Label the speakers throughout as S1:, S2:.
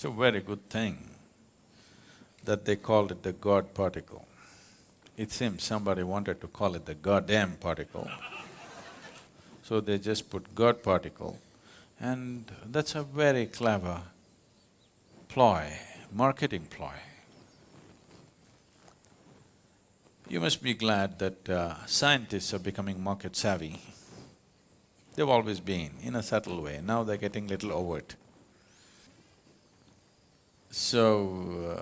S1: It's a very good thing that they called it the God particle. It seems somebody wanted to call it the goddamn particle. So they just put God particle, and that's a very clever ploy, marketing ploy. You must be glad that scientists are becoming market savvy. They've always been, in a subtle way, now they're getting little overt. So,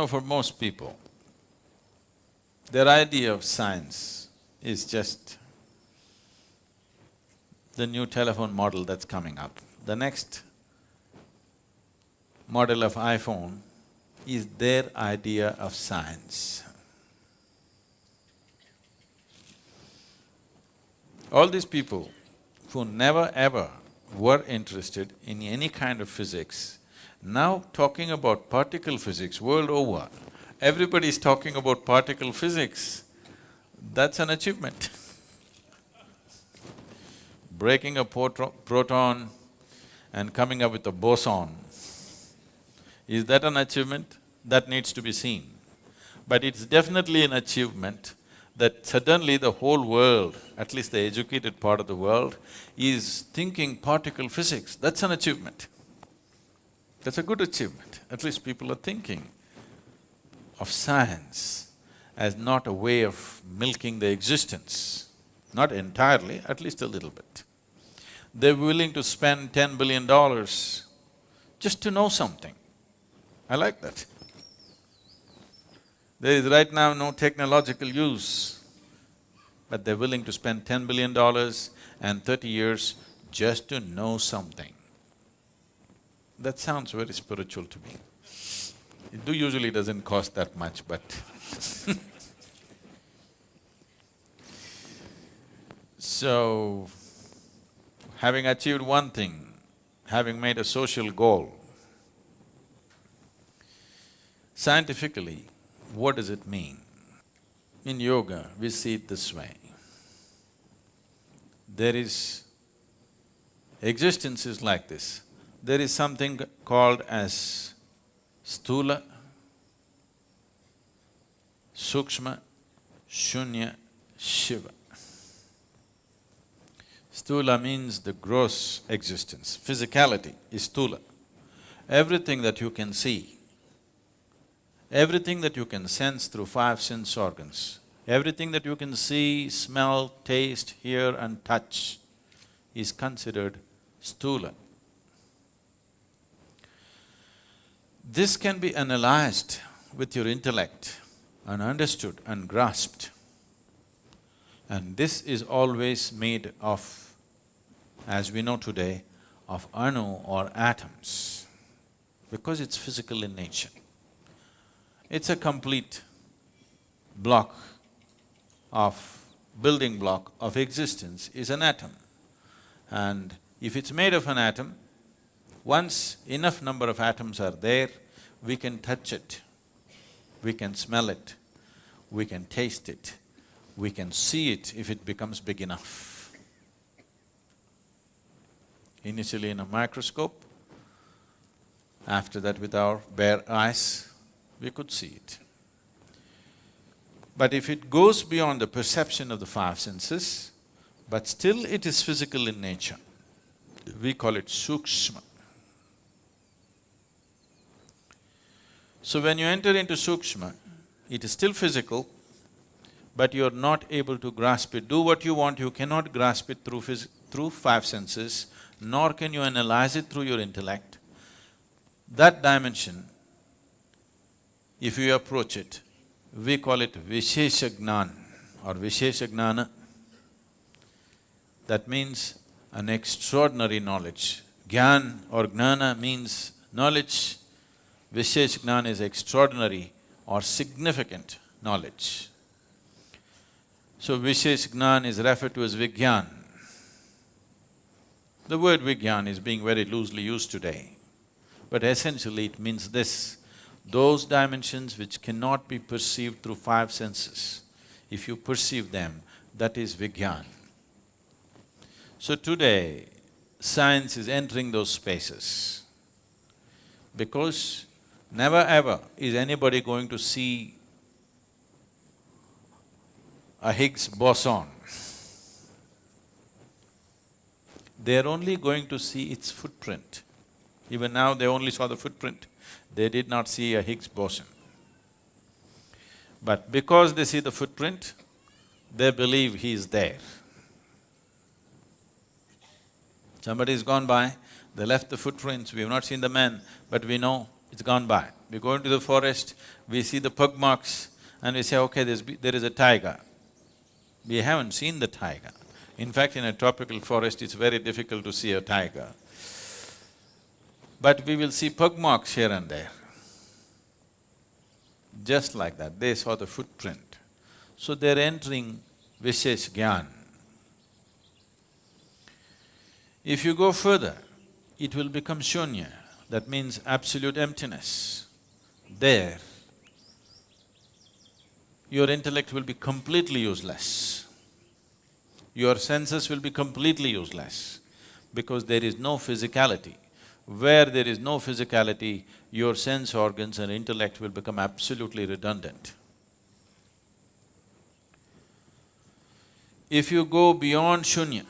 S1: for most people, their idea of science is just the new telephone model that's coming up. The next model of iPhone is their idea of science. All these people who never ever were interested in any kind of physics, now talking about particle physics world over, everybody is talking about particle physics. That's an achievement. Breaking a proton and coming up with a boson, is that an achievement? That needs to be seen. But it's definitely an achievement that suddenly the whole world, at least the educated part of the world, is thinking particle physics. That's an achievement. That's a good achievement. At least people are thinking of science as not a way of milking the existence. Not entirely, at least a little bit. They're willing to spend $10 billion just to know something. I like that. There is right now no technological use, but they're willing to spend $10 billion and 30 years just to know something. That sounds very spiritual to me. It usually doesn't cost that much, but so, having achieved one thing, having made a social goal, scientifically, what does it mean? In yoga, we see it this way. Existence is like this. There is something called as sthula, sukshma, shunya, shiva. Sthula means the gross existence, physicality is sthula. Everything that you can see, everything that you can sense through five sense organs, everything that you can see, smell, taste, hear and touch is considered sthula. This can be analyzed with your intellect and understood and grasped. And this is always made of, as we know today, of anu or atoms, because it's physical in nature. It's a complete block of… building block of existence is an atom. And if it's made of an atom, once enough number of atoms are there, we can touch it, we can smell it, we can taste it, we can see it if it becomes big enough. Initially in a microscope, after that with our bare eyes, we could see it. But if it goes beyond the perception of the five senses, but still it is physical in nature, we call it sukshma. So when you enter into sukshma, it is still physical, but you're not able to grasp it. Do what you want, you cannot grasp it through five senses, nor can you analyze it through your intellect. That dimension, if you approach it, we call it vishesha jnana or vishesha jnana. That means an extraordinary knowledge. Gyan or jnana means knowledge, vishesha jnana is extraordinary or significant knowledge. So vishesha jnana is referred to as vigyan. The word vigyan is being very loosely used today, but essentially it means this: those dimensions which cannot be perceived through five senses, if you perceive them, that is vigyan. So today, science is entering those spaces. Because never ever is anybody going to see a Higgs boson. They're only going to see its footprint. Even now they only saw the footprint, they did not see a Higgs boson. But because they see the footprint, they believe he is there. Somebody's gone by, they left the footprints, we have not seen the man, but we know it's gone by. We go into the forest, we see the pug marks and we say, okay, there is a tiger. We haven't seen the tiger. In fact, in a tropical forest, it's very difficult to see a tiger. But we will see pug marks here and there. Just like that, they saw the footprint. So they're entering Vishesh Gyan. If you go further, it will become shunya, that means absolute emptiness. There, your intellect will be completely useless. Your senses will be completely useless because there is no physicality. Where there is no physicality, your sense organs and intellect will become absolutely redundant. If you go beyond shunya,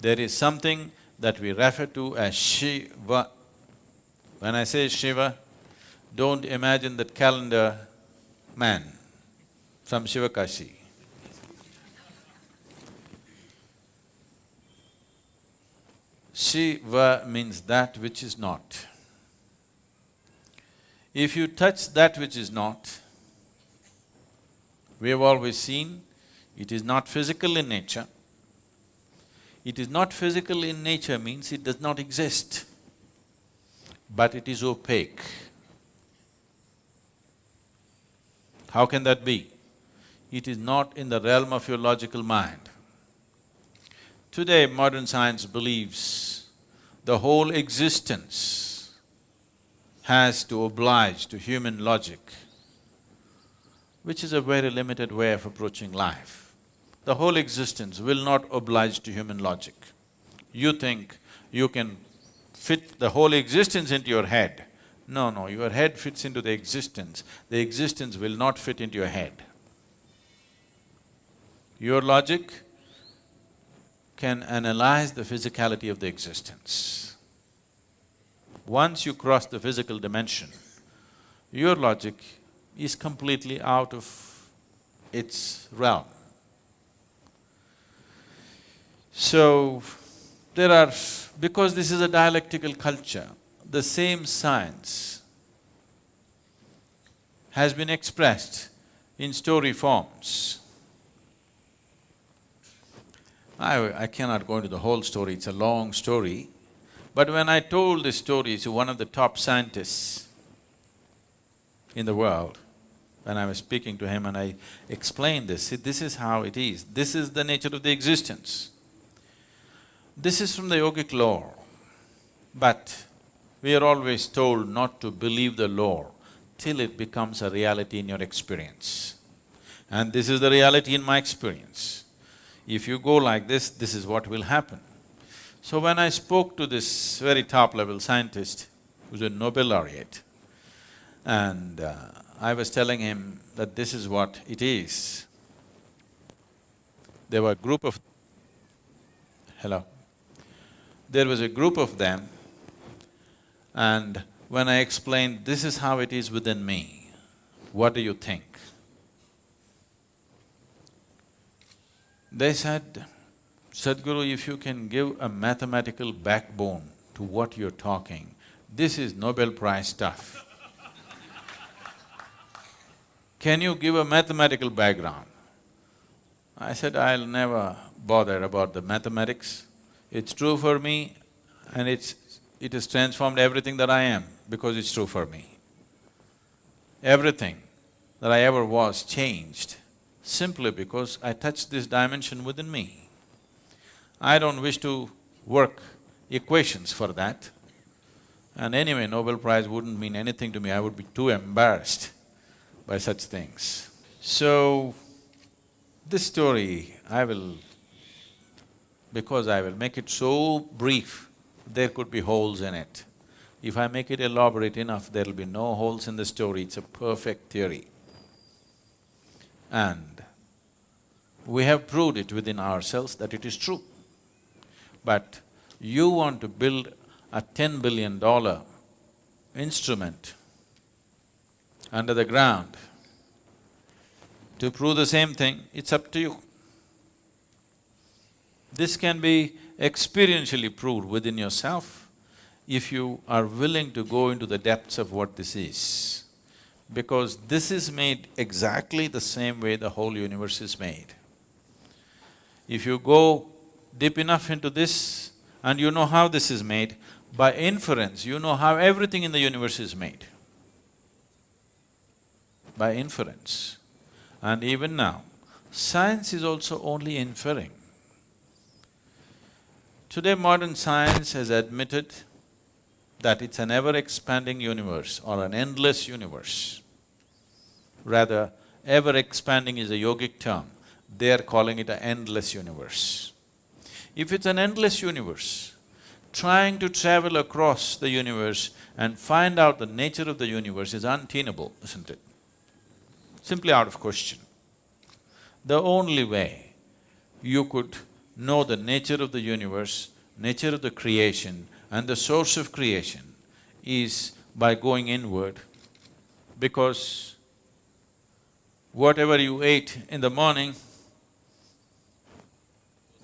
S1: there is something that we refer to as Shiva. When I say Shiva, don't imagine that calendar man from Shivakashi. Shiva means that which is not. If you touch that which is not, we have always seen, it is not physical in nature. It is not physical in nature means it does not exist, but it is opaque. How can that be? It is not in the realm of your logical mind. Today, modern science believes the whole existence has to oblige to human logic, which is a very limited way of approaching life. The whole existence will not oblige to human logic. You think you can fit the whole existence into your head. No, your head fits into the existence will not fit into your head. Your logic can analyze the physicality of the existence. Once you cross the physical dimension, your logic is completely out of its realm. So, because this is a dialectical culture, the same science has been expressed in story forms. I cannot go into the whole story, it's a long story. But when I told this story to one of the top scientists in the world, when I was speaking to him and I explained this, see, this is how it is, this is the nature of the existence. This is from the yogic lore, but we are always told not to believe the lore till it becomes a reality in your experience. And this is the reality in my experience. If you go like this is what will happen. So when I spoke to this very top-level scientist, who's a Nobel laureate, and I was telling him that this is what it is, there were a group of… Hello? There was a group of them, and when I explained, this is how it is within me, what do you think? They said, Sadhguru, if you can give a mathematical backbone to what you're talking, this is Nobel Prize stuff. Can you give a mathematical background? I said, I'll never bother about the mathematics. It's true for me and it has transformed everything that I am because it's true for me. Everything that I ever was changed simply because I touched this dimension within me. I don't wish to work equations for that. And anyway, Nobel Prize wouldn't mean anything to me, I would be too embarrassed by such things. So, this story, because I will make it so brief, there could be holes in it. If I make it elaborate enough, there'll be no holes in the story, it's a perfect theory. And we have proved it within ourselves that it is true. But you want to build a $10 billion instrument under the ground to prove the same thing, it's up to you. This can be experientially proved within yourself if you are willing to go into the depths of what this is. Because this is made exactly the same way the whole universe is made. If you go deep enough into this and you know how this is made, by inference, you know how everything in the universe is made. By inference. And even now, science is also only inferring. Today modern science has admitted that it's an ever-expanding universe or an endless universe. Rather, ever-expanding is a yogic term, they are calling it an endless universe. If it's an endless universe, trying to travel across the universe and find out the nature of the universe is untenable, isn't it? Simply out of question. The only way you could know the nature of the universe, nature of the creation and the source of creation is by going inward, because whatever you ate in the morning,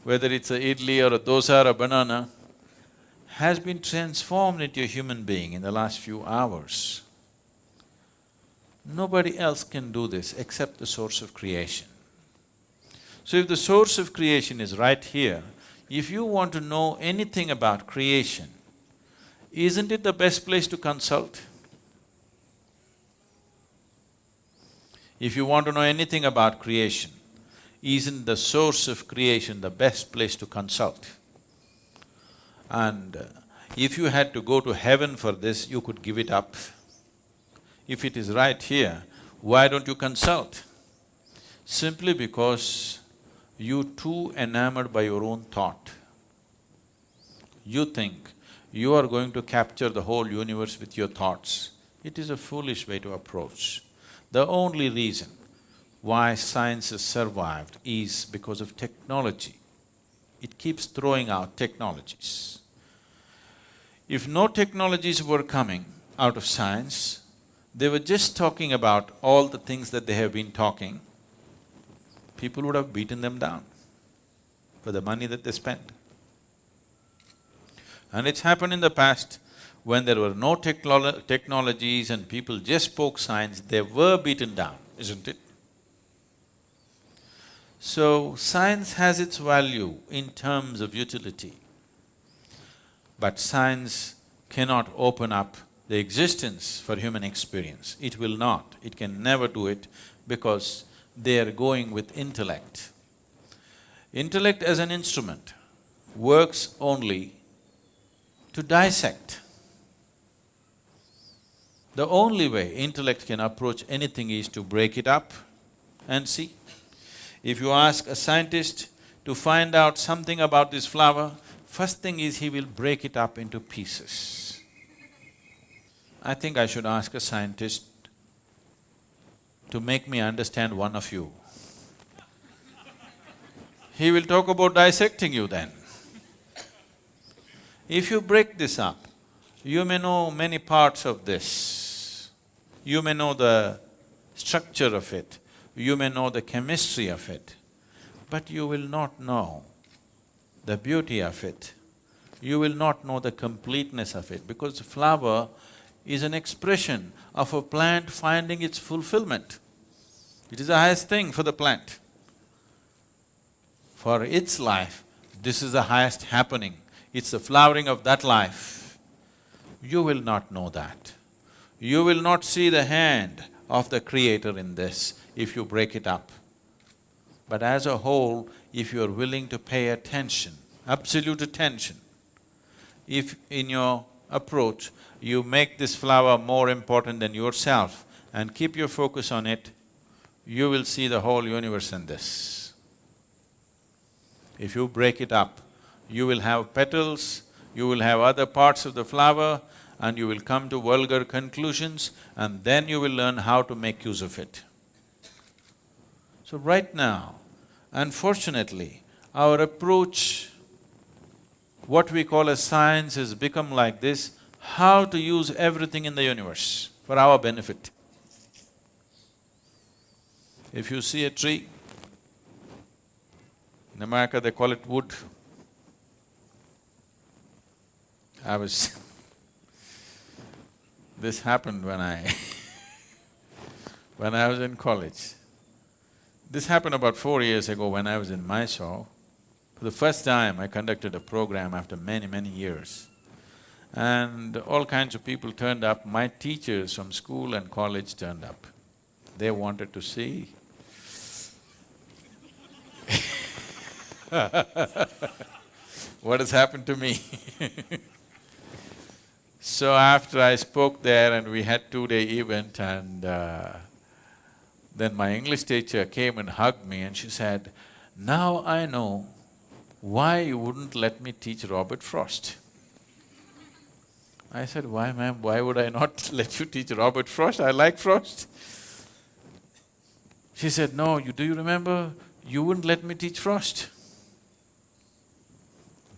S1: whether it's a idli or a dosa or a banana, has been transformed into a human being in the last few hours. Nobody else can do this except the source of creation. So if the source of creation is right here, if you want to know anything about creation, isn't it the best place to consult? If you want to know anything about creation, isn't the source of creation the best place to consult? And if you had to go to heaven for this, you could give it up. If it is right here, why don't you consult? Simply because you're too enamored by your own thought. You think you are going to capture the whole universe with your thoughts. It is a foolish way to approach. The only reason why science has survived is because of technology. It keeps throwing out technologies. If no technologies were coming out of science, they were just talking about all the things that they have been talking, people would have beaten them down for the money that they spent. And it's happened in the past, when there were no technologies and people just spoke science, they were beaten down, isn't it? So, science has its value in terms of utility, but science cannot open up the existence for human experience. It will not, it can never do it, because they are going with intellect. Intellect as an instrument works only to dissect. The only way intellect can approach anything is to break it up and see. If you ask a scientist to find out something about this flower, first thing is he will break it up into pieces. I think I should ask a scientist to make me understand one of you. He will talk about dissecting you then. If you break this up, you may know many parts of this. You may know the structure of it, you may know the chemistry of it, but you will not know the beauty of it. You will not know the completeness of it, because the flower is an expression of a plant finding its fulfillment. It is the highest thing for the plant. For its life, this is the highest happening. It's the flowering of that life. You will not know that. You will not see the hand of the Creator in this if you break it up. But as a whole, if you are willing to pay attention, absolute attention, if in your approach you make this flower more important than yourself and keep your focus on it, you will see the whole universe in this. If you break it up, you will have petals, you will have other parts of the flower, and you will come to vulgar conclusions, and then you will learn how to make use of it. So right now, unfortunately, our approach, what we call as science, has become like this: how to use everything in the universe for our benefit. If you see a tree, in America they call it wood. This happened when when I was in college. This happened about 4 years ago when I was in Mysore. For the first time, I conducted a program after many, many years. And all kinds of people turned up. My teachers from school and college turned up. They wanted to see. What has happened to me? So after I spoke there and we had 2-day event, and then my English teacher came and hugged me and she said, "Now I know why you wouldn't let me teach Robert Frost." I said, "Why, ma'am, why would I not let you teach Robert Frost? I like Frost." She said, "No, do you remember, you wouldn't let me teach Frost."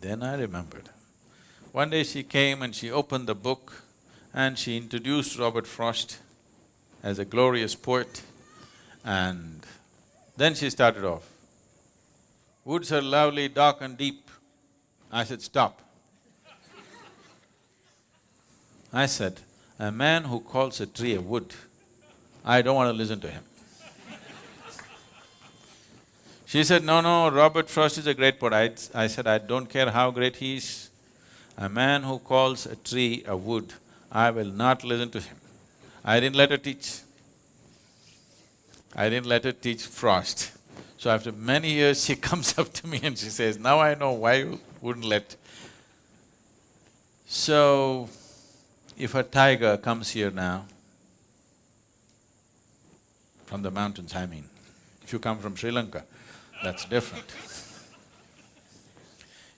S1: Then I remembered. One day she came and she opened the book and she introduced Robert Frost as a glorious poet, and then she started off, "Woods are lovely, dark and deep." I said, "Stop." I said, "A man who calls a tree a wood, I don't want to listen to him." She said, "No, Robert Frost is a great poet." I said, "I don't care how great he is. A man who calls a tree a wood, I will not listen to him." I didn't let her teach. I didn't let her teach Frost. So after many years, she comes up to me and she says, "Now I know why you wouldn't let." So, if a tiger comes here now, from the mountains I mean, if you come from Sri Lanka, that's different.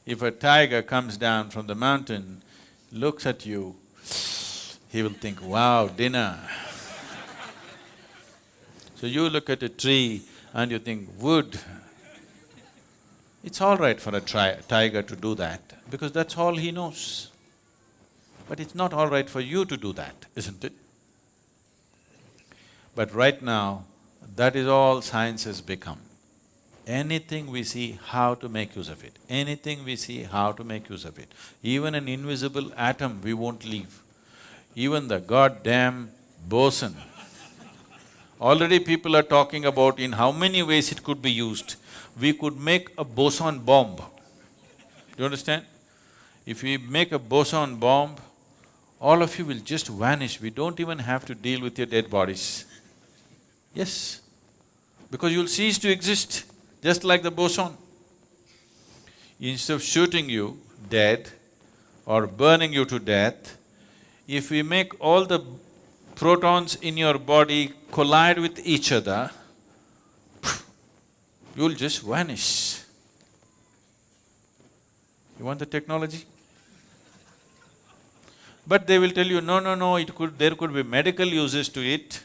S1: If a tiger comes down from the mountain, looks at you, he will think, "Wow, dinner." So you look at a tree and you think, "Wood." It's all right for a tiger to do that, because that's all he knows. But it's not all right for you to do that, isn't it? But right now, that is all science has become. Anything we see, how to make use of it. Anything we see, how to make use of it. Even an invisible atom, we won't leave. Even the goddamn boson. Already people are talking about in how many ways it could be used. We could make a boson bomb. Do you understand? If we make a boson bomb, all of you will just vanish. We don't even have to deal with your dead bodies. Yes, because you'll cease to exist, just like the boson. Instead of shooting you dead or burning you to death, if we make all the protons in your body collide with each other, you'll just vanish. You want the technology? But they will tell you, no, there could be medical uses to it.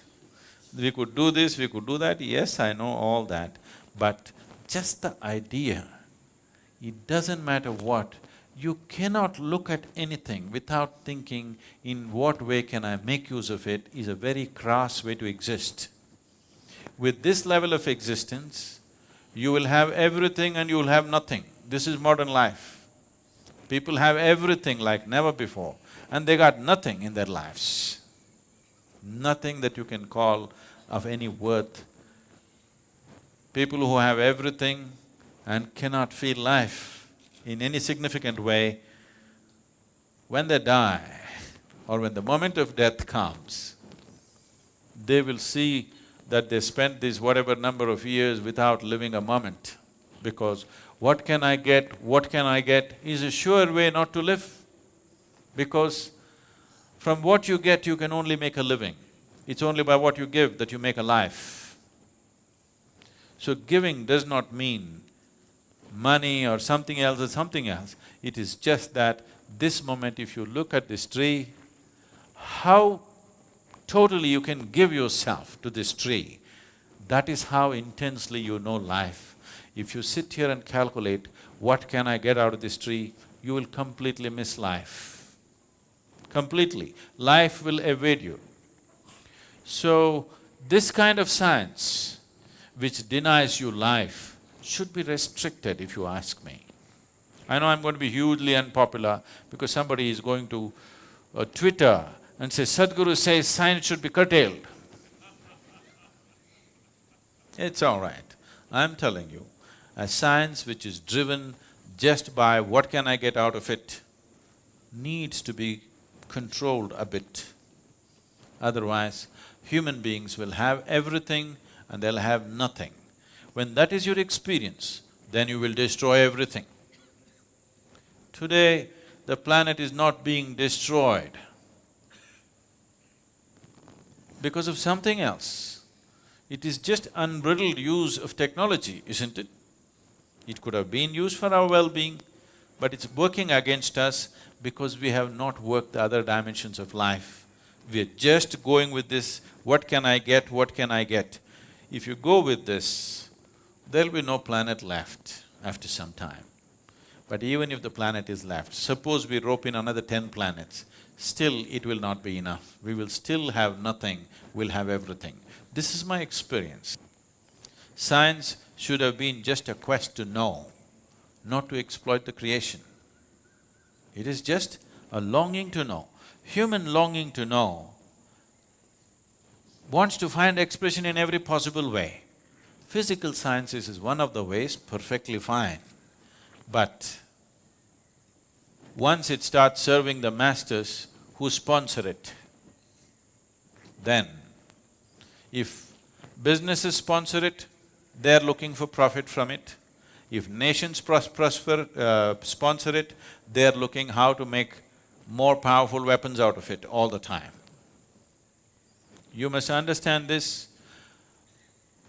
S1: We could do this, we could do that. Yes, I know all that. But just the idea, it doesn't matter what, you cannot look at anything without thinking, in what way can I make use of it, is a very crass way to exist. With this level of existence, you will have everything and you will have nothing. This is modern life. People have everything like never before, and they got nothing in their lives. Nothing that you can call of any worth. People who have everything and cannot feel life in any significant way, when they die or when the moment of death comes, they will see that they spent these whatever number of years without living a moment, because what can I get is a sure way not to live, because from what you get you can only make a living. It's only by what you give that you make a life. So giving does not mean money or something else or something else. It is just that this moment, if you look at this tree, how totally you can give yourself to this tree, that is how intensely you know life. If you sit here and calculate, what can I get out of this tree, you will completely miss life. Completely. Life will evade you. So, this kind of science which denies you life should be restricted, if you ask me. I know I'm going to be hugely unpopular because somebody is going to Twitter and say, Sadhguru says science should be curtailed. It's all right. I'm telling you, a science which is driven just by what can I get out of it needs to be controlled a bit. Otherwise, human beings will have everything and they'll have nothing. When that is your experience, then you will destroy everything. Today, the planet is not being destroyed because of something else. It is just unbridled use of technology, isn't it? It could have been used for our well-being, but it's working against us because we have not worked the other dimensions of life. We're just going with this, what can I get, what can I get? If you go with this, there'll be no planet left after some time. But even if the planet is left, suppose we rope in another 10 planets, still it will not be enough. We will still have nothing, we'll have everything. This is my experience. Science should have been just a quest to know, not to exploit the creation. It is just a longing to know. Human longing to know wants to find expression in every possible way. Physical sciences is one of the ways, perfectly fine. But once it starts serving the masters who sponsor it, then if businesses sponsor it, they're looking for profit from it. If nations sponsor it, they're looking how to make more powerful weapons out of it all the time. You must understand this.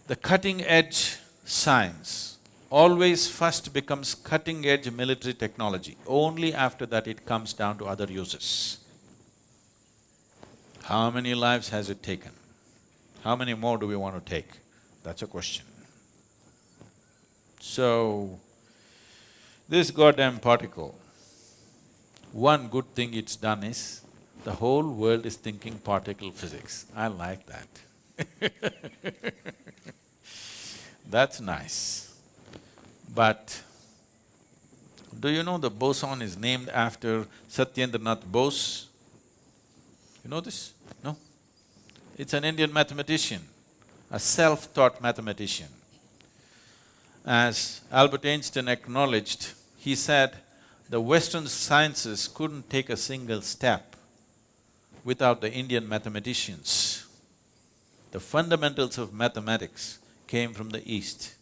S1: The cutting-edge science always first becomes cutting-edge military technology. Only after that it comes down to other uses. How many lives has it taken? How many more do we want to take? That's a question. So, this goddamn particle, one good thing it's done is, the whole world is thinking particle physics. I like that. That's nice. But do you know the boson is named after Satyendranath Bose? You know this? No? It's an Indian mathematician, a self-taught mathematician. As Albert Einstein acknowledged, he said, the Western sciences couldn't take a single step without the Indian mathematicians. The fundamentals of mathematics came from the East.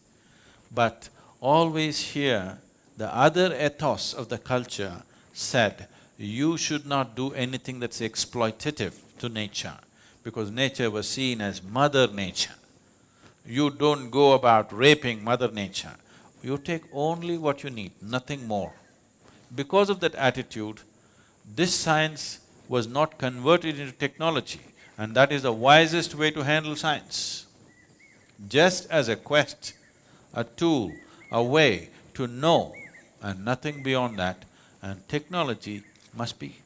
S1: But always here, the other ethos of the culture said, you should not do anything that's exploitative to nature, because nature was seen as Mother Nature. You don't go about raping Mother Nature. You take only what you need, nothing more. Because of that attitude, this science was not converted into technology, and that is the wisest way to handle science. Just as a quest, a tool, a way to know, and nothing beyond that, and technology must be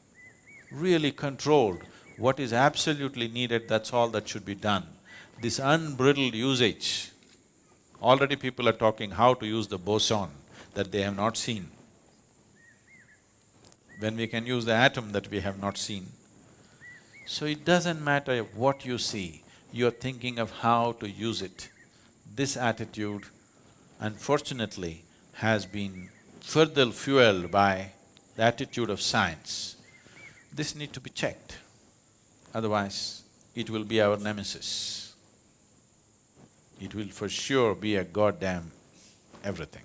S1: really controlled. What is absolutely needed, that's all that should be done. This unbridled usage, already people are talking how to use the boson that they have not seen. When we can use the atom that we have not seen. So it doesn't matter what you see, you're thinking of how to use it. This attitude, unfortunately, has been further fueled by the attitude of science. This need to be checked, otherwise it will be our nemesis. It will for sure be a goddamn everything.